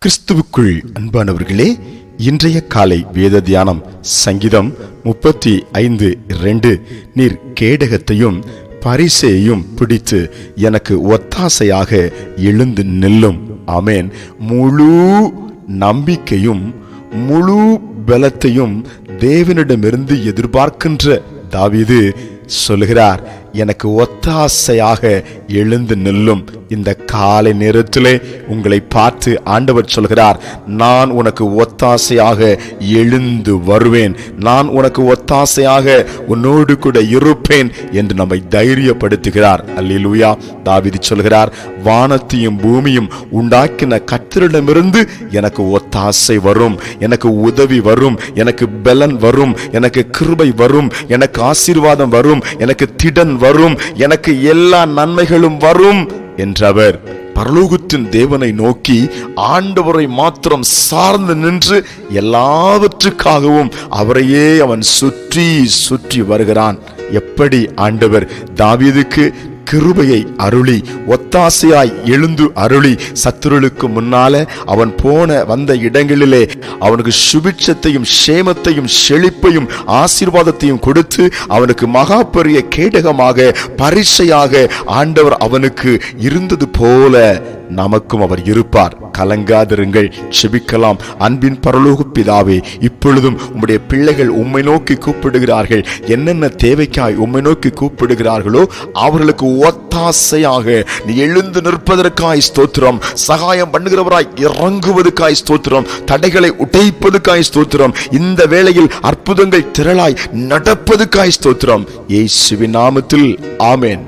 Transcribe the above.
கிறிஸ்துவுக்குள் அன்பானவர்களே, இன்றைய காலை வேத தியானம் சங்கீதம் 35:2. நீர் கேடகத்தையும் பரிசையையும் பிடித்து எனக்கு ஒத்தாசையாக எழுந்து நில்லும். ஆமேன். முழு நம்பிக்கையும் முழு பலத்தையும் தேவனிடமிருந்து எதிர்பார்க்கின்ற தாவீது சொல்கிறார், எனக்கு ஒத்தாசையாக எழுந்து நில்லும். இந்த காலை நேரத்திலே உங்களை பார்த்து ஆண்டவர் சொல்கிறார், நான் உனக்கு ஒத்தாசையாக எழுந்து வருவேன், நான் உனக்கு ஒத்தாசையாக உன்னோடு கூட இருப்பேன் என்று நம்மை தைரியப்படுத்துகிறார். அல்லேலூயா. தாவீது சொல்கிறார், வானத்தையும் பூமியும் உண்டாக்கின கர்த்தரிடமிருந்து எனக்கு ஒத்தாசை வரும், எனக்கு உதவி வரும், எனக்கு பலன் வரும், எனக்கு கிருபை வரும், எனக்கு ஆசீர்வாதம் வரும், எனக்கு திடன் வரும், எனக்கு எல்லா நன்மைகளும் வரும் என்றவர் பரலோகத்தின் தேவனை நோக்கி ஆண்டவரை மாத்திரம் சார்ந்து நின்று எல்லாவற்றுக்காகவும் அவரையே அவன் சுற்றி சுற்றி வருகிறான். எப்படி ஆண்டவர் தாவீதுக்கு கிருபையை அருளி ஒத்தாசையாய் எழுந்து அருளி சத்துருளுக்கு முன்னால அவன் போன வந்த இடங்களிலே அவனுக்கு சுபிட்சத்தையும் சேமத்தையும் செழிப்பையும் ஆசீர்வாதத்தையும் கொடுத்து அவனுக்கு மகா பெரிய கேடகமாக பரிசையாக ஆண்டவர் அவனுக்கு இருந்தது போல நமக்கும் அவர் இருப்பார். கலங்காதிருங்கள், செபிக்கலாம். அன்பின் பரலோக பிதாவே, இப்பொழுதும் உம்முடைய பிள்ளைகள் உம்மை நோக்கி கூப்பிடுகிறார்கள். என்னென்ன தேவைக்காய் உம்மை நோக்கி கூப்பிடுகிறார்களோ அவர்களுக்கு ஒத்தாசையாக நீ எழுந்து நிற்பதற்காய் ஸ்தோத்திரம். சகாயம் பண்ணுகிறவராய் இறங்குவதற்காய் ஸ்தோத்திரம். தடைகளை உடைப்பதற்காய் ஸ்தோத்திரம். இந்த வேளையில் அற்புதங்கள் திரளாய் நடப்பதற்காய் ஸ்தோத்திரம். இயேசுவின் நாமத்தில் ஆமென்.